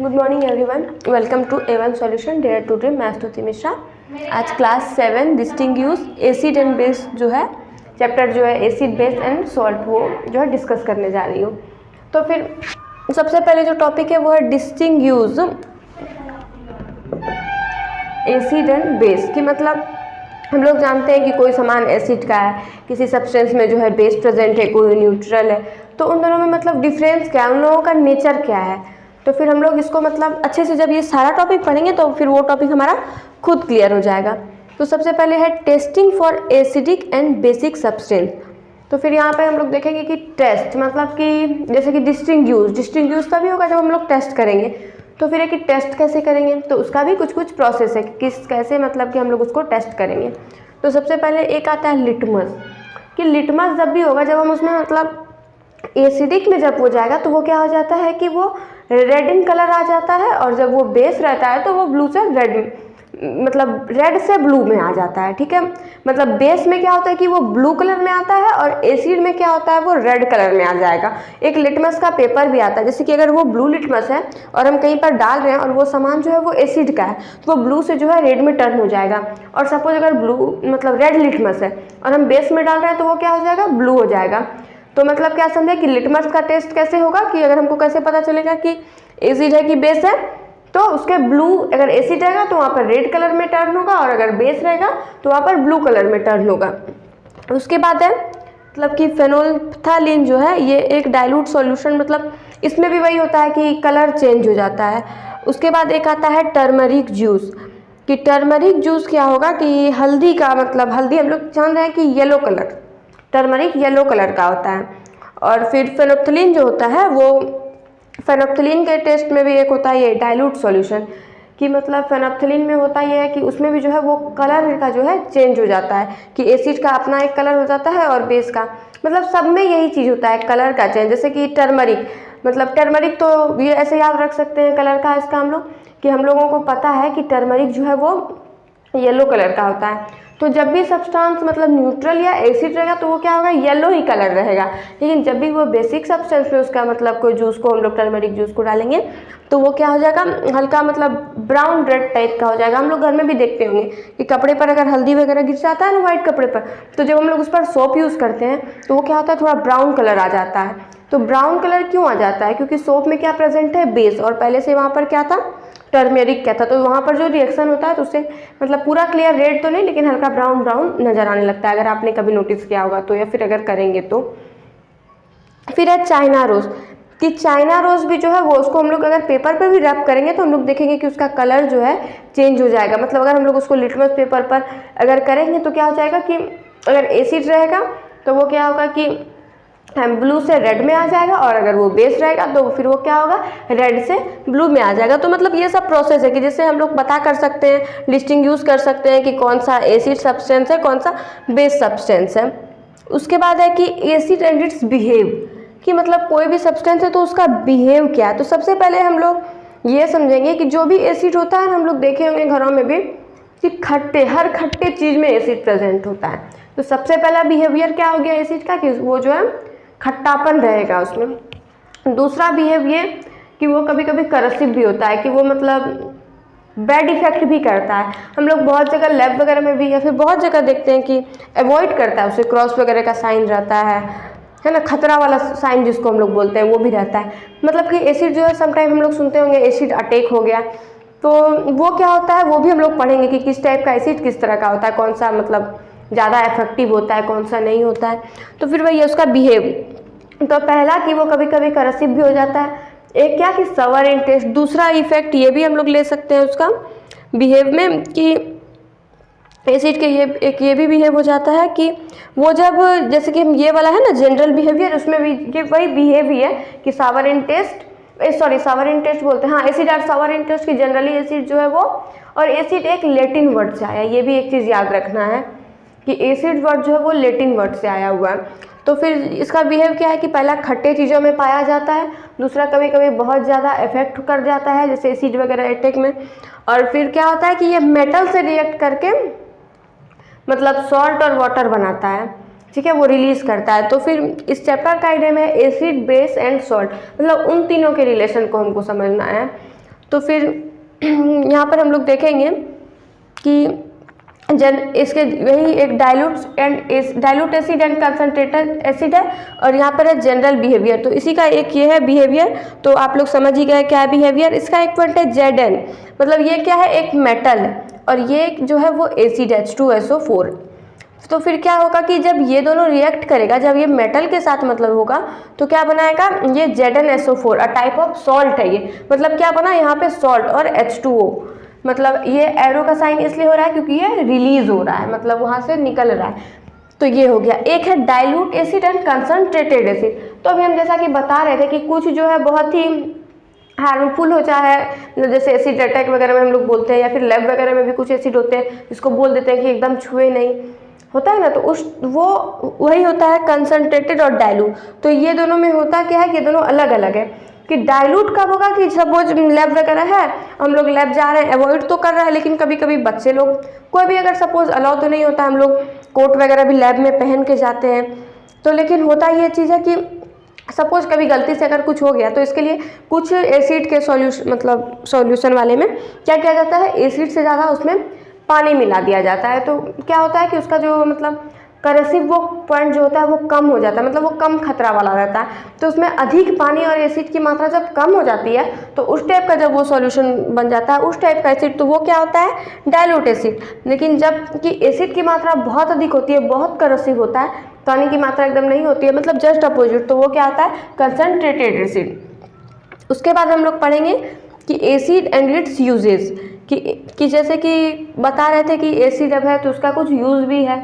Good morning everyone, welcome to A1 solution dare to dream maths to Mishra. आज class 7 distinguish acid and base जो है chapter जो है acid base and salt वो जो है डिस्कस करने जा रही हूँ। तो फिर सबसे पहले जो टॉपिक है वो है डिस्टिंग्विश एसिड एंड बेस की। मतलब हम लोग जानते हैं कि कोई सामान एसिड का है, किसी सब्सटेंस में जो है बेस प्रेजेंट है, कोई न्यूट्रल है, तो उन दोनों में मतलब डिफरेंस क्या है, उन लोगों का नेचर क्या है। तो फिर हम लोग इसको मतलब अच्छे से जब ये सारा टॉपिक पढ़ेंगे तो फिर वो टॉपिक हमारा खुद क्लियर हो जाएगा। तो सबसे पहले है testing for acidic and basic substance. तो फिर यहाँ पे हम लोग देखेंगे कि टेस्ट मतलब कि जैसे कि डिस्टिंग्विश तभी होगा जब हम लोग टेस्ट करेंगे। तो फिर है कि टेस्ट कैसे करेंगे, तो उसका भी कुछ प्रोसेस है कि कैसे मतलब कि हम लोग उसको टेस्ट करेंगे। तो सबसे पहले एक आता है लिटमस, कि लिटमस जब भी होगा जब हम उसमें मतलब एसिडिक में जब हो जाएगा तो वो क्या हो जाता है कि वो रेड इन कलर आ जाता है, और जब वो बेस रहता है तो वो ब्लू से रेड मतलब रेड से ब्लू में आ जाता है। ठीक है, मतलब बेस में क्या होता है कि वो ब्लू कलर में आता है और एसिड में क्या होता है वो रेड कलर में आ जाएगा। एक लिटमस का पेपर भी आता है, जैसे कि अगर वो ब्लू लिटमस है और हम कहीं पर डाल रहे हैं और वो सामान जो है वो एसिड का है तो वो ब्लू से जो है रेड में टर्न हो जाएगा। और सपोज अगर ब्लू मतलब रेड लिटमस है और हम बेस में डाल रहे हैं तो वो क्या हो जाएगा, ब्लू हो जाएगा। तो मतलब क्या समझे कि लिटमस का टेस्ट कैसे होगा, कि अगर हमको कैसे पता चलेगा कि एसिड है कि बेस है, तो उसके ब्लू अगर एसिड रहेगा तो वहाँ पर रेड कलर में टर्न होगा, और अगर बेस रहेगा तो वहाँ पर ब्लू कलर में टर्न होगा। उसके बाद है मतलब कि फेनोल्फ्थालीन जो है ये एक डाइल्यूट सॉल्यूशन, मतलब इसमें भी वही होता है कि कलर चेंज हो जाता है। उसके बाद एक आता है टर्मरिक जूस, कि टर्मरिक जूस क्या होगा कि हल्दी का मतलब हल्दी हम लोग जान रहे हैं कि yellow colour, turmeric yellow colour का होता है। और फिर फेनोल्फ्थालीन जो होता है वो फेनोल्फ्थालीन के टेस्ट में भी एक होता है ये डाइल्यूट सॉल्यूशन, कि मतलब फेनोल्फ्थालीन में होता ये है कि उसमें भी जो है वो कलर का जो है चेंज हो जाता है, कि एसिड का अपना एक कलर हो जाता है और बेस का मतलब सब में यही चीज़ होता है कलर का चेंज। जैसे कि टर्मरिक मतलब टर्मरिक तो ये ऐसे याद रख सकते हैं कलर का इसका हम लोग, कि हम लोगों को पता है कि टर्मरिक जो है वो येलो कलर का होता है। तो जब भी सब्सटेंस मतलब न्यूट्रल या एसिड रहेगा तो वो क्या होगा, येलो ही कलर रहेगा। लेकिन जब भी वो बेसिक सब्सटेंस में उसका मतलब कोई जूस को हम लोग टर्मरिक जूस को डालेंगे तो वो क्या हो जाएगा, हल्का मतलब ब्राउन रेड टाइप का हो जाएगा। हम लोग घर में भी देखते होंगे कि कपड़े पर अगर हल्दी वगैरह गिर जाता है ना वाइट कपड़े पर, तो जब हम लोग उस पर सोप यूज़ करते हैं तो वो क्या होता है, थोड़ा ब्राउन कलर आ जाता है। तो ब्राउन कलर क्यों आ जाता है, क्योंकि सोप में क्या प्रेजेंट है, बेस, और पहले से वहाँ पर क्या था, टर्मेरिक क्या था। तो वहाँ पर जो रिएक्शन होता है तो उससे मतलब पूरा क्लियर रेड तो नहीं लेकिन हल्का ब्राउन ब्राउन नजर आने लगता है, अगर आपने कभी नोटिस किया होगा तो, या फिर अगर करेंगे तो। फिर है चाइना रोज, कि चाइना रोज भी जो है वो उसको हम लोग अगर पेपर पर भी रब करेंगे तो हम लोग देखेंगे कि उसका कलर जो है चेंज हो जाएगा। मतलब अगर हम लोग उसको लिटमस पेपर पर अगर करेंगे तो क्या हो जाएगा कि अगर एसिड रहेगा तो वो क्या होगा कि ब्लू से रेड में आ जाएगा, और अगर वो बेस रहेगा तो फिर वो क्या होगा, रेड से ब्लू में आ जाएगा। तो मतलब ये सब प्रोसेस है कि जिससे हम लोग पता कर सकते हैं, डिस्टिंग्विश कर सकते हैं कि कौन सा एसिड सब्सटेंस है कौन सा बेस सब्सटेंस है। उसके बाद है कि एसिड एंड इट्स बिहेव, कि मतलब कोई भी सब्सटेंस है तो उसका बिहेव क्या है। तो सबसे पहले हम लोग ये समझेंगे कि जो भी एसिड होता है हम लोग देखे होंगे घरों में भी कि हर खट्टे चीज़ में एसिड प्रेजेंट होता है। तो सबसे पहला बिहेवियर क्या हो गया एसिड का, कि वो जो है खट्टापन रहेगा उसमें। दूसरा बिहेवियर कि वो कभी कभी करसिव भी होता है, कि वो मतलब बैड इफेक्ट भी करता है। हम लोग बहुत जगह लैब वगैरह में भी या फिर बहुत जगह देखते हैं कि अवॉइड करता है, उसे क्रॉस वगैरह का साइन रहता है ना, खतरा वाला साइन जिसको हम लोग बोलते हैं वो भी रहता है। मतलब कि एसिड जो है समटाइम हम लोग सुनते होंगे एसिड अटैक हो गया, तो वो क्या होता है वो भी हम लोग पढ़ेंगे कि किस टाइप का एसिड किस तरह का होता है, कौन सा मतलब ज़्यादा इफेक्टिव होता है कौन सा नहीं होता है। तो फिर वही है उसका बिहेव। तो पहला कि वो कभी कभी करसिव भी हो जाता है, एक क्या कि सवर इन टेस्ट। दूसरा इफेक्ट ये भी हम लोग ले सकते हैं उसका बिहेव में, कि एसिड के ये भी बिहेव हो जाता है कि वो जब जैसे कि हम ये वाला है ना जनरल बिहेवियर, उसमें भी ये वही बिहेव ही है कि सावर in test Sawar in test बोलते हैं, हाँ एसिड और सावर इन टेस्ट की जनरली एसिड जो है वो, और एसिड एक लैटिन वर्ड से आया, ये भी एक चीज़ याद रखना है कि एसिड वर्ड जो है वो लैटिन वर्ड से आया हुआ है। तो फिर इसका बिहेव क्या है कि पहला खट्टे चीज़ों में पाया जाता है, दूसरा कभी कभी बहुत ज़्यादा इफेक्ट कर जाता है जैसे एसिड वगैरह अटैक में, और फिर क्या होता है कि ये मेटल से रिएक्ट करके मतलब सॉल्ट और वाटर बनाता है, ठीक है, वो रिलीज करता है। तो फिर इस चैप्टर का आइडिया में एसिड बेस एंड सॉल्ट, मतलब उन तीनों के रिलेशन को हमको समझना है। तो फिर यहाँ पर हम लोग देखेंगे कि इसके वही एक dilute acid and concentrated acid है, और यहाँ पर है जनरल बिहेवियर। तो इसी का एक ये है बिहेवियर, तो आप लोग समझ ही गए क्या है बिहेवियर। इसका एक पॉइंट है Zn, मतलब ये क्या है, एक मेटल है, और ये जो है वो एसिड H2SO4। तो फिर क्या होगा कि जब ये दोनों रिएक्ट करेगा, जब ये मेटल के साथ मतलब होगा, तो क्या बनाएगा, ये ZnSO4, a type of salt है ये। मतलब क्या बना यहाँ पे सॉल्ट और H2O, मतलब ये एरो का साइन इसलिए हो रहा है क्योंकि ये रिलीज हो रहा है, मतलब वहाँ से निकल रहा है। तो ये हो गया। एक है dilute acid and concentrated acid. तो अभी हम जैसा कि बता रहे थे कि कुछ जो है बहुत ही हार्मफुल हो चाहे, जैसे एसिड अटैक वगैरह में हम लोग बोलते हैं, या फिर लैब वगैरह में भी कुछ एसिड होते हैं जिसको बोल देते हैं कि एकदम छुए नहीं, होता है ना, तो वो वही होता है कंसंट्रेटेड और डाइल्यूट। तो ये दोनों में होता क्या है कि ये दोनों अलग अलग है। कि डाइल्यूट कब होगा कि सपोज लैब वगैरह है, हम लोग लैब जा रहे हैं, अवॉइड तो कर रहे हैं, लेकिन कभी कभी बच्चे लोग कोई भी अगर सपोज अलाउ तो नहीं होता, हम लोग कोट वगैरह भी लैब में पहन के जाते हैं, तो लेकिन होता ये चीज़ है कि सपोज कभी गलती से अगर कुछ हो गया, तो इसके लिए कुछ एसिड के सॉल्यूशन वाले में क्या किया जाता है, एसिड से ज़्यादा उसमें पानी मिला दिया जाता है। तो क्या होता है कि उसका जो मतलब करसिव वो पॉइंट जो होता है वो कम हो जाता है, मतलब वो कम खतरा वाला रहता है। तो उसमें अधिक पानी और एसिड की मात्रा जब कम हो जाती है, तो उस टाइप का जब वो सॉल्यूशन बन जाता है, उस टाइप का एसिड, तो वो क्या होता है, डाइल्यूट एसिड। लेकिन जब कि एसिड की मात्रा बहुत अधिक होती है, बहुत करसिव होता है, पानी की मात्रा एकदम नहीं होती है, मतलब जस्ट अपोजिट, तो वो क्या होता है, कंसंट्रेटेड एसिड। उसके बाद हम लोग पढ़ेंगे कि एसिड एंड इट्स यूजेस, कि जैसे कि बता रहे थे कि एसिड अब है तो उसका कुछ यूज़ भी है,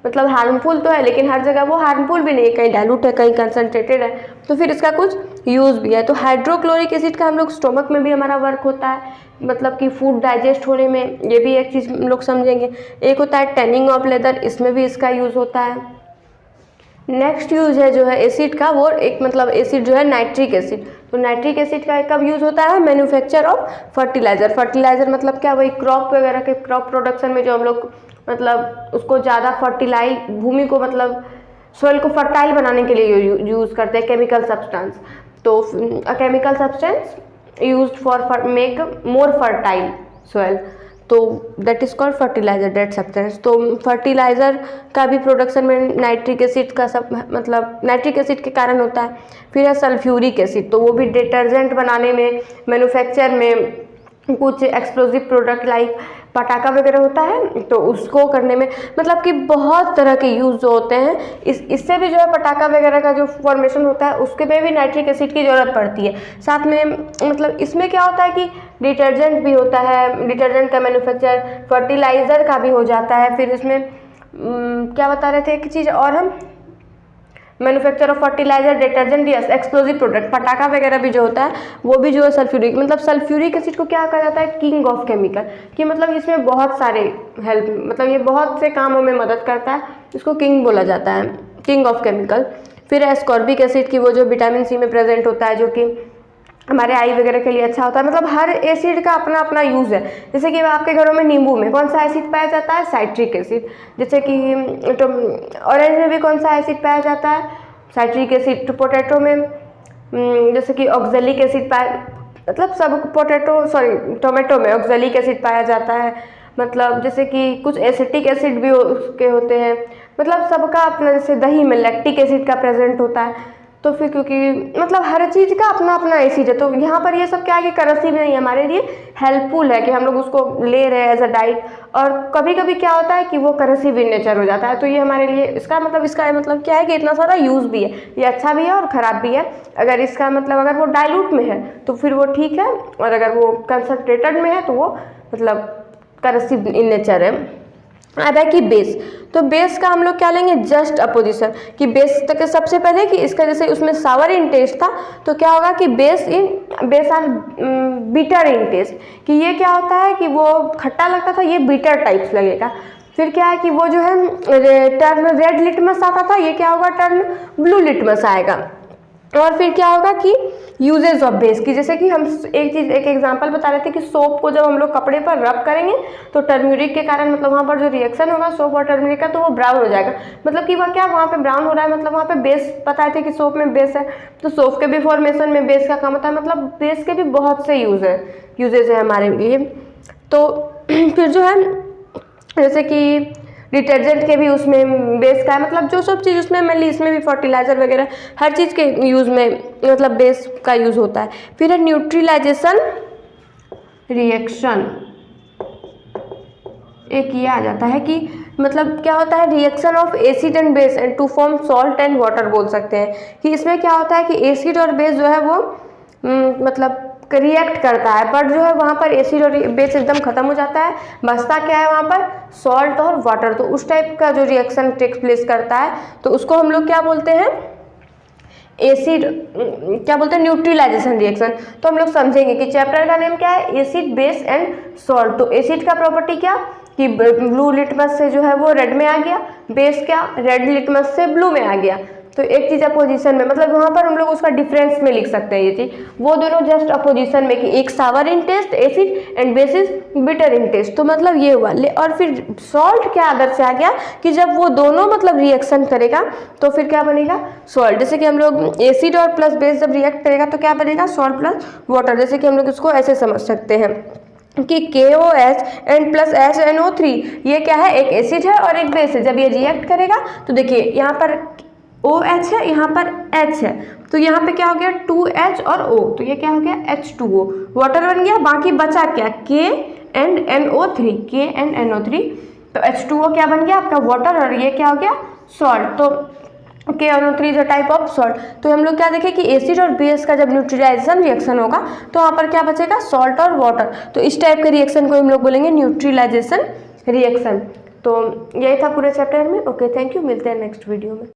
मतलब हार्मफुल तो है, लेकिन हर जगह वो हार्मफुल भी नहीं है, कहीं डाइल्यूट है कहीं कंसंट्रेटेड है, तो फिर इसका कुछ यूज़ भी है। तो हाइड्रोक्लोरिक एसिड का हम लोग स्टोमक में भी हमारा वर्क होता है, मतलब कि फूड डाइजेस्ट होने में, ये भी एक चीज़ हम लोग समझेंगे। एक होता है टैनिंग ऑफ लेदर, इसमें भी इसका यूज़ होता है। नेक्स्ट यूज है जो है एसिड का, वो एक मतलब एसिड जो है नाइट्रिक एसिड। तो नाइट्रिक एसिड का कब यूज़ होता है, मैन्युफैक्चर ऑफ फर्टिलाइजर। फर्टिलाइजर मतलब क्या, वही क्रॉप वगैरह के क्रॉप प्रोडक्शन में जो हम लोग मतलब उसको ज़्यादा फर्टिलाइज, भूमि को मतलब सोइल को फर्टाइल बनाने के लिए यूज़ करते हैं केमिकल सब्सटेंस। तो chemical substance used for make more fertile soil, तो that is called fertilizer, that substance. तो फर्टिलाइज़र का भी प्रोडक्शन में नाइट्रिक एसिड का सब मतलब नाइट्रिक एसिड के कारण होता है। फिर है सल्फ्यूरिक एसिड, तो वो भी डिटर्जेंट बनाने में, मैन्युफैक्चर में, कुछ एक्सप्लोजिव प्रोडक्ट लाइक पटाखा वगैरह होता है, तो उसको करने में, मतलब कि बहुत तरह के यूज़ जो होते हैं, इससे भी जो है पटाखा वगैरह का जो फॉर्मेशन होता है उसके में भी नाइट्रिक एसिड की ज़रूरत पड़ती है। साथ में मतलब इसमें क्या होता है कि डिटर्जेंट भी होता है, डिटर्जेंट का मैन्युफैक्चर, फर्टिलाइज़र का भी हो जाता है। फिर इसमें क्या बता रहे थे एक चीज़ और, हम manufacture of fertilizer, detergent, yes, explosive product, पटाखा वगैरह भी जो होता है वो भी जो है सल्फ्यूरिक, मतलब सल्फ्यूरिक एसिड को क्या कहा जाता है, किंग ऑफ केमिकल, कि मतलब इसमें बहुत सारे हेल्प, मतलब ये बहुत से कामों में मदद करता है, इसको किंग बोला जाता है, किंग ऑफ केमिकल। फिर एस्कॉर्बिक एसिड की, वो जो विटामिन सी में प्रेजेंट होता है, जो कि हमारे आई वगैरह के लिए अच्छा होता है। मतलब हर एसिड का अपना अपना यूज़ है। जैसे कि आपके घरों में नींबू में कौन सा एसिड पाया जाता है, साइट्रिक एसिड। जैसे कि ऑरेंज में भी कौन सा एसिड पाया जाता है, साइट्रिक एसिड। पोटैटो में जैसे कि ऑक्जेलिक एसिड मतलब सब टोमेटो में ऑक्जेलिक एसिड पाया जाता है। मतलब जैसे कि कुछ एसिटिक एसिड भी उसके होते हैं, मतलब सबका अपना, जैसे दही में लैक्टिक एसिड का प्रेजेंट होता है। तो फिर क्योंकि मतलब हर चीज़ का अपना अपना एसिड है, तो यहाँ पर ये सब क्या है कि करसिव नहीं है, हमारे लिए हेल्पफुल है कि हम लोग उसको ले रहे हैं एज अ डाइट। और कभी कभी क्या होता है कि वो करसिव इन नेचर हो जाता है, तो ये हमारे लिए इसका मतलब क्या है कि इतना सारा यूज़ भी है, ये अच्छा भी है और ख़राब भी है। अगर इसका मतलब अगर वो डाइल्यूट में है तो फिर वो ठीक है, और अगर वो कंसंट्रेटेड में है तो वो मतलब करसिव इन नेचर है। अब है कि बेस, तो बेस का हम लोग क्या लेंगे, जस्ट अपोजिशन, कि बेस तक सबसे पहले कि इसका जैसे उसमें सावर इन टेस्ट था, तो क्या होगा कि base are bitter in taste, कि ये क्या होता है कि वो खट्टा लगता था, ये बीटर टाइप्स लगेगा। फिर क्या है कि वो जो है टर्न रेड लिटमस आता था, ये क्या होगा, टर्न ब्लू लिटमस आएगा। और फिर क्या होगा कि यूजेज ऑफ बेस की, जैसे कि हम एक एग्जांपल बता रहे थे कि सोप को जब हम लोग कपड़े पर रब करेंगे तो टर्मरिक के कारण मतलब वहाँ पर जो रिएक्शन होगा सोप और टर्मरिक का तो वो ब्राउन हो जाएगा। मतलब कि वह क्या वहाँ पे ब्राउन हो रहा है, मतलब वहाँ पे बेस बताए थे कि सोप में बेस है, तो सोप के भी फॉर्मेशन में बेस का काम होता है। मतलब बेस के भी बहुत से यूजेज है हमारे लिए। तो फिर जो है जैसे कि डिटर्जेंट के भी उसमें बेस का है, मतलब जो सब चीज़ उसमें मेनली इसमें भी फर्टिलाइज़र वगैरह हर चीज़ के यूज़ में मतलब बेस का यूज़ होता है। फिर है न्यूट्रलाइजेशन रिएक्शन, एक ये आ जाता है कि मतलब क्या होता है reaction of acid and base and to form salt and water बोल सकते हैं कि इसमें क्या होता है कि एसिड और बेस जो है वो मतलब रिएक्ट करता है, बट जो है वहाँ पर एसिड और बेस एकदम खत्म हो जाता है, बचता क्या है वहाँ पर सॉल्ट और वाटर। तो उस टाइप का जो रिएक्शन टेक्स प्लेस करता है तो उसको हम लोग क्या बोलते हैं, एसिड क्या बोलते हैं न्यूट्रलाइजेशन रिएक्शन। तो हम लोग समझेंगे कि चैप्टर का नेम क्या है, एसिड बेस एंड सॉल्ट। तो एसिड का प्रॉपर्टी क्या कि ब्लू लिटमस से जो है वो रेड में आ गया, बेस क्या रेड लिटमस से ब्लू में आ गया। तो एक चीज़ अपोजिशन में, मतलब वहाँ पर हम लोग उसका डिफरेंस में लिख सकते हैं ये चीज़, वो दोनों जस्ट अपोजिशन में कि एक sour in taste acid and base is bitter in taste. तो मतलब ये हुआ और फिर सॉल्ट क्या अदर से आ गया कि जब वो दोनों मतलब रिएक्शन करेगा तो फिर क्या बनेगा सॉल्ट। जैसे कि हम लोग एसिड और प्लस बेस जब रिएक्ट करेगा तो क्या बनेगा सॉल्ट प्लस वाटर। जैसे कि हम लोग इसको ऐसे समझ सकते हैं कि KOH एंड प्लस HNO3 ये क्या है, एक एसिड है और एक बेस है। जब ये रिएक्ट करेगा तो देखिए यहाँ पर OH है, यहाँ पर H है, तो यहाँ पे क्या हो गया 2H और O, तो ये क्या हो गया H2O, वाटर बन गया। बाकी बचा क्या K एंड NO3, तो H2O क्या बन गया आपका वाटर और ये क्या हो गया सॉल्ट। तो KNO3 is a type of salt. तो हम लोग क्या देखें कि एसिड और बेस का जब न्यूट्रलाइजेशन रिएक्शन होगा तो वहाँ पर क्या बचेगा सॉल्ट और वाटर। तो इस टाइप के रिएक्शन को हम लोग बोलेंगे न्यूट्रलाइजेशन रिएक्शन। तो यही था पूरे चैप्टर में। ओके, थैंक यू, मिलते हैं नेक्स्ट वीडियो में।